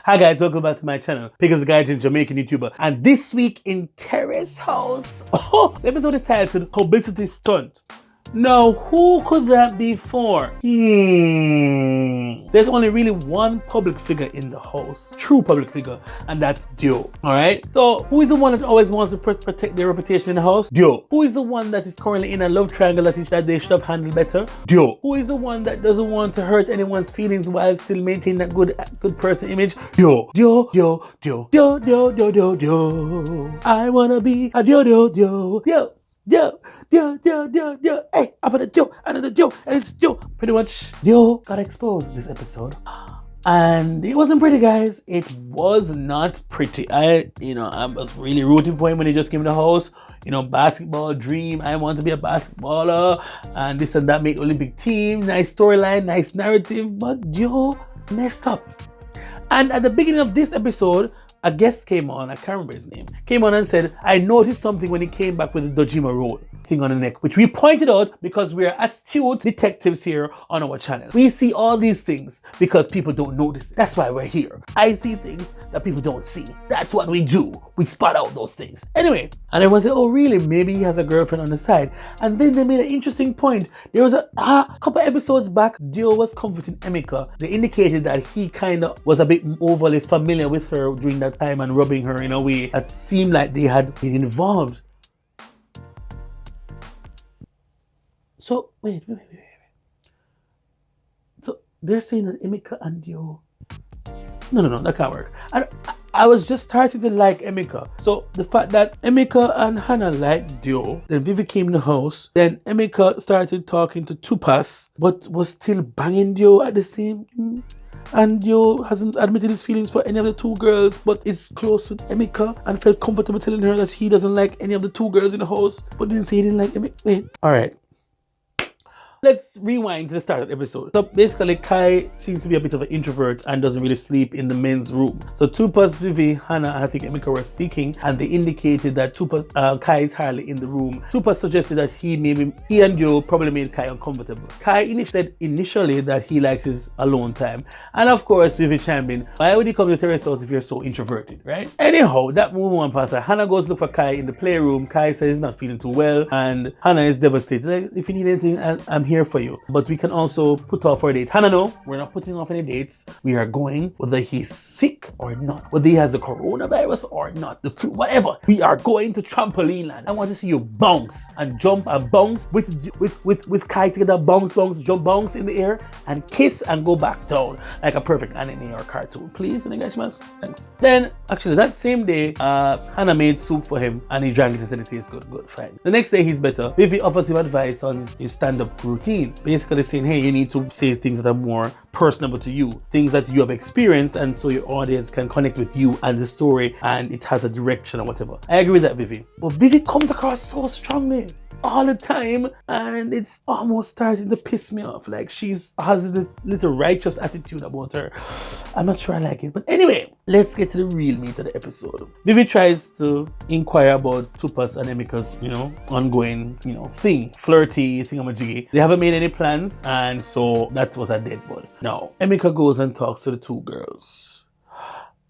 Hi guys, welcome back to my channel, Pickers Guide to Jamaican YouTuber. And this week in Terrace house, the episode is titled Publicity Stunt. Now, who could that be for? There's only really one public figure in the house, true public figure, and that's Dio. Alright? So, who is the one that always wants to protect their reputation in the house? Dio. Who is the one that is currently in a love triangle that they should have handled better? Dio. Who is the one that doesn't want to hurt anyone's feelings while still maintaining that good person image? Dio. Dio. Dio. Dio. Dio. Dio. Dio. Dio. Dio. I wanna be a Dio. Dio. Dio. Dio. Dio. Dio. Hey, I put a Dio, another Dio, and it's Dio. Pretty much, Dio got exposed this episode. And it wasn't pretty, guys. It was not pretty. I was really rooting for him when he just came in the house. Basketball dream. I want to be a basketballer. And this and that, make Olympic team. Nice storyline, nice narrative. But Dio messed up. And at the beginning of this episode, a guest came on, I can't remember his name, came on and said, I noticed something when he came back with the Dojima roll thing on the neck, which we pointed out because we're astute detectives here on our channel. We see all these things because people don't notice it. That's why we're here. I see things that people don't see. That's what we do. We spot out those things. Anyway, and everyone said, oh really? Maybe he has a girlfriend on the side. And then they made an interesting point. There was a couple episodes back, Dio was comforting Emeka. They indicated that he kind of was a bit overly familiar with her during that time and rubbing her in a way that seemed like they had been involved. So wait. So they're saying that Emeka and Dio. No, that can't work. And I was just starting to like Emeka. So the fact that Emeka and Hannah liked Dio, then Vivi came in the house, then Emeka started talking to Tupas, but was still banging Dio at the same time. And Dio hasn't admitted his feelings for any of the two girls, but is close with Emeka and felt comfortable telling her that he doesn't like any of the two girls in the house, but didn't say he didn't like Emeka. Wait, alright. Let's rewind to the start of the episode. So basically, Kai seems to be a bit of an introvert and doesn't really sleep in the men's room. So Tupas, Vivi, Hannah, and I think Emeka were speaking, and they indicated that Kai is hardly in the room. Tupas suggested that he and Dio probably made Kai uncomfortable. Kai said initially that he likes his alone time, and of course Vivi chimed in, why would you come to Terrace house if you're so introverted, right? Anyhow, that move on past her. Hannah goes to look for Kai in the playroom. Kai says he's not feeling too well, and Hannah is devastated. Like, if you need anything, I'm here for you, but we can also put off our date. Hannah, no, we're not putting off any dates. We are going whether he's sick or not, whether he has the coronavirus or not, the flu, whatever. We are going to trampoline land. I want to see you bounce and jump and bounce with Kai together, bounce, jump, bounce in the air and kiss and go back down like a perfect anime or cartoon. Please, thanks. Then actually that same day, Hannah made soup for him and he drank it and said it tastes good, fine. The next day he's better. Vivi offers him advice on his stand-up routine, basically saying, hey, you need to say things that are more personable to you, things that you have experienced, and so your audience can connect with you and the story and it has a direction or whatever. I agree with that, Vivi. But Vivi comes across so strongly all the time and it's almost starting to piss me off. Like she has a little righteous attitude about her. I'm not sure I like it. But anyway, let's get to the real meat of the episode. Vivi tries to inquire about Tupas and Emeka's, ongoing, thing, flirty, thingamajiggy. They haven't made any plans, and so that was a dead ball. Now, Emeka goes and talks to the two girls.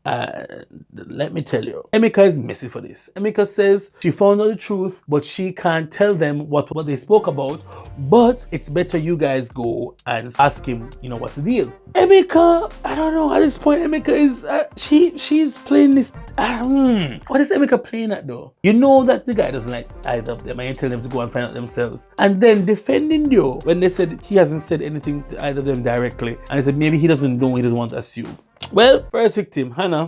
And let me tell you, Emeka is messy for this. Emeka says she found out the truth, but she can't tell them what they spoke about. But it's better you guys go and ask him, what's the deal. Emeka, I don't know. At this point, Emeka is she's playing this. What is Emeka playing at though? You know that the guy doesn't like either of them, and you tell them to go and find out themselves. And then defending Dio when they said he hasn't said anything to either of them directly, and he said maybe he doesn't know, he doesn't want to assume. Well, first victim, Hannah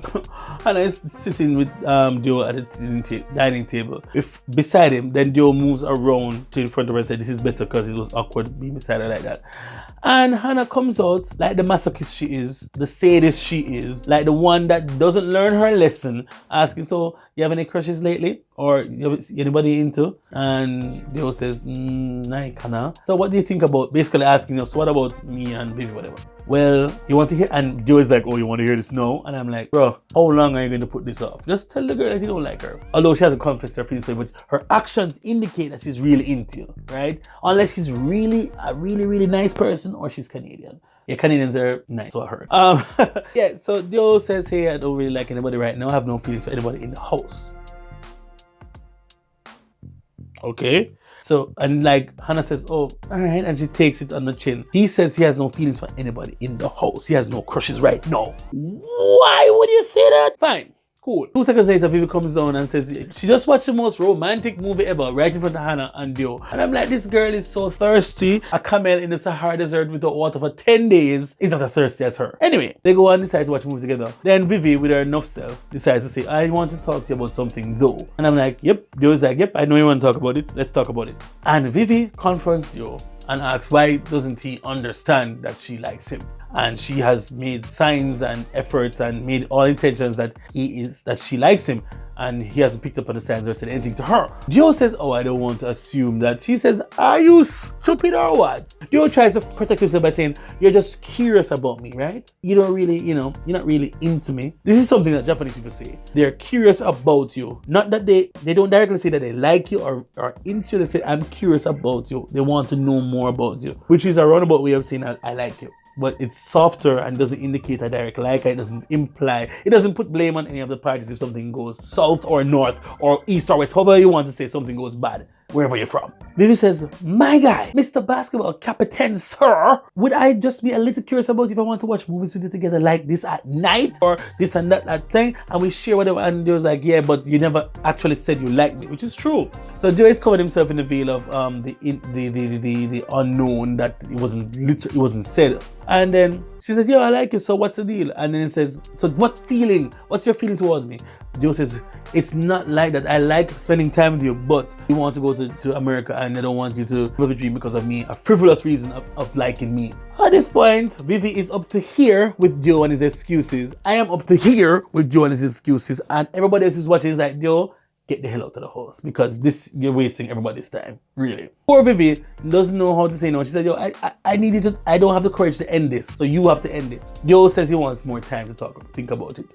is sitting with Dio at the dining table. Beside him, then Dio moves around to in front of her and said, this is better because it was awkward being beside her like that. And Hannah comes out like the masochist she is, the sadist she is, like the one that doesn't learn her lesson, asking, so you have any crushes lately? Or anybody into? And Dio says, like Hannah. So what do you think about, basically asking, so what about me and Vivi, whatever? Well, you want to hear? And Dio is like, oh, you want to hear this? No. And I'm like, bro, how long are you going to put this off? Just tell the girl that you don't like her. Although she hasn't confessed her feelings, but her actions indicate that she's really into you, right? Unless she's really a really nice person or she's Canadian. Yeah, Canadians are nice, so I heard. Yeah, so Dio says, hey, I don't really like anybody right now. I have no feelings for anybody in the house. Okay. So, and like Hannah says, oh, all right, and she takes it on the chin. He says he has no feelings for anybody in the house. He has no crushes right now. Why would you say that? Fine. Cool. 2 seconds later, Vivi comes down and says she just watched the most romantic movie ever right in front of Hannah and Dio. And I'm like, this girl is so thirsty. A camel in the Sahara Desert without water for 10 days is not as thirsty as her. Anyway, they go and decide to watch a movie together. Then Vivi, with her enough self, decides to say, I want to talk to you about something though. And I'm like, yep. Dio's like, yep, I know you want to talk about it. Let's talk about it. And Vivi confronts Dio and asks why doesn't he understand that she likes him. And she has made signs and efforts and made all intentions that she likes him, and he hasn't picked up on the signs or said anything to her. Dio says, oh, I don't want to assume that. She says, are you stupid or what? Dio tries to protect himself by saying, you're just curious about me, right? You don't really, you're not really into me. This is something that Japanese people say. They're curious about you. Not that they don't directly say that they like you or are into you. They say, I'm curious about you. They want to know more about you, which is a roundabout way of saying, I like you. But it's softer and doesn't indicate a direct like. It doesn't imply, it doesn't put blame on any of the parties if something goes south or north or east or west, however you want to say something goes bad, wherever you're from. Vivi says, my guy, Mr. Basketball Captain, sir, would I just be a little curious about if I want to watch movies with you together like this at night or this and that thing, and we share whatever. And Dio's like, yeah, but you never actually said you like me, which is true. So Dio is covered himself in the veil of the unknown, that it wasn't said. And then she says, yo, I like you, so what's the deal? And then he says, so what's your feeling towards me? Dio says, it's not like that. I like spending time with you, but you want to go to America and I don't want you to live a dream because of me, a frivolous reason of liking me. At this point, Vivi is up to here with Dio and his excuses. I am up to here with Dio and his excuses, and everybody else who's watching is like, Dio, get the hell out of the house, because you're wasting everybody's time, really. Poor Vivi doesn't know how to say no. She said, yo, I don't have the courage to end this, so you have to end it. Dio says he wants more time to think about it.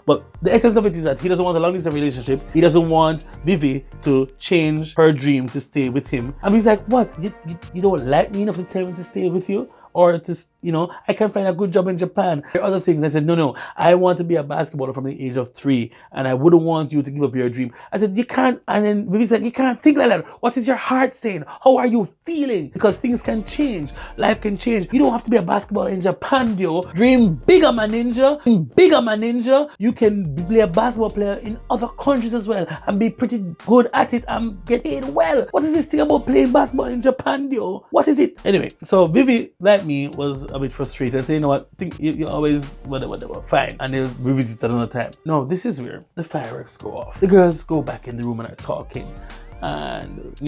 But the essence of it is that he doesn't want a long-distance relationship. He doesn't want Vivi to change her dream to stay with him. And he's like, what? You don't like me enough to tell me to stay with you? Or to, I can find a good job in Japan. There are other things. I said, no, I want to be a basketballer from the age of 3, and I wouldn't want you to give up your dream. I said, you can't. And then Vivi said, you can't think like that. What is your heart saying? How are you feeling? Because things can change. Life can change. You don't have to be a basketballer in Japan, yo. Dream bigger, my ninja. Dream bigger, my ninja. You can be a basketball player in other countries as well and be pretty good at it and get paid well. What is this thing about playing basketball in Japan, yo? What is it? Anyway, so Vivi, like me, was a bit frustrated and say, you know what, think you always whatever, fine, and they'll revisit it another time. No, this is weird. The fireworks go off, the girls go back in the room and are talking, and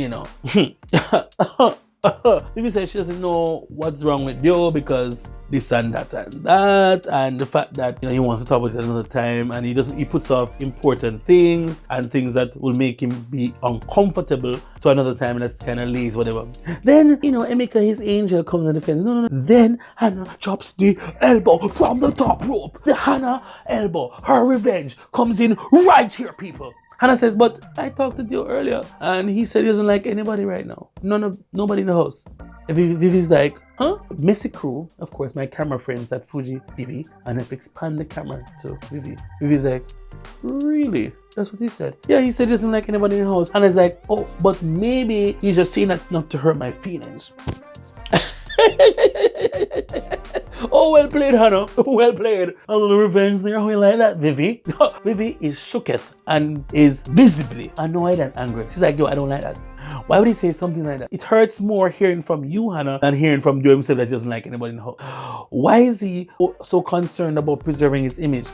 Vivi says she doesn't know what's wrong with Dio because this and that, and the fact that he wants to talk about it another time, and he puts off important things and things that will make him be uncomfortable to another time, and that's kind of lazy, whatever. Then Emeka, his angel, comes on the fence. No. Then Hannah chops the elbow from the top rope. The Hannah elbow, her revenge, comes in right here, people. Hannah says, but I talked to Dio earlier and he said he doesn't like anybody right now. Nobody in the house. Vivi's like, huh? Messy crew, of course, my camera friends at Fuji TV, and I've expanded the camera to Vivi. Vivi's like, really? That's what he said. Yeah, he said he doesn't like anybody in the house. And I was like, oh, but maybe he's just saying that not to hurt my feelings. Oh, well played, Hannah. Well played. A little revenge there. How you like that, Vivi? Vivi is shooketh and is visibly annoyed and angry. She's like, yo, I don't like that. Why would he say something like that? It hurts more hearing from you, Hannah, than hearing from Dio himself that he doesn't like anybody in the house. Why is he so concerned about preserving his image?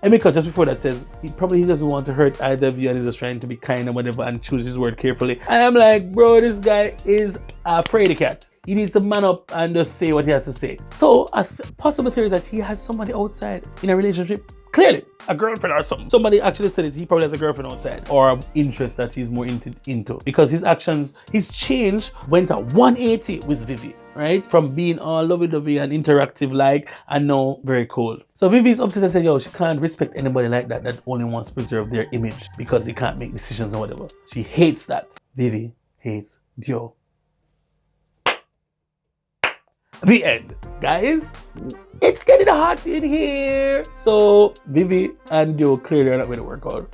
Emeka, just before that, says he doesn't want to hurt either of you and he's just trying to be kind and whatever and choose his word carefully. And I'm like, bro, this guy is a fraidy cat. He needs to man up and just say what he has to say. So a possible theory is that he has somebody outside in a relationship. Clearly, a girlfriend or something. Somebody actually said it. He probably has a girlfriend outside or an interest that he's more into. Because his actions, his change went at 180 with Vivi, right? From being all lovey-dovey and interactive and now very cold. So Vivi's upset and said, yo, she can't respect anybody like that only wants to preserve their image because they can't make decisions or whatever. She hates that. Vivi hates Dio. The end. Guys, it's getting hot in here. So Vivi and Dio clearly are not going to work out.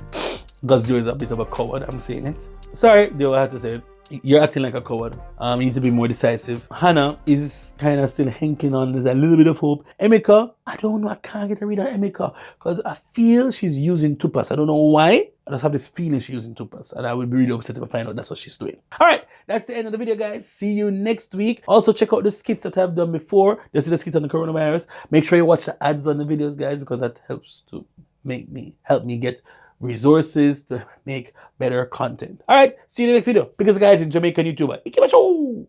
Because Dio is a bit of a coward, I'm saying it. Sorry, Dio, I have to say it. You're acting like a coward. You need to be more decisive. Hannah is kind of still hanking on. There's a little bit of hope. Emeka, I don't know. I can't get a read on Emeka because I feel she's using tupas. I don't know why. I just have this feeling she's using tupas, and I would be really upset if I find out that's what she's doing. All right, that's the end of the video, guys. See you next week. Also, check out the skits that I've done before. Just see the skits on the coronavirus. Make sure you watch the ads on the videos, guys, because that helps to help me get resources to make better content. All right, see you in the next video. Biggest guys in Jamaican YouTuber. Ikimasho!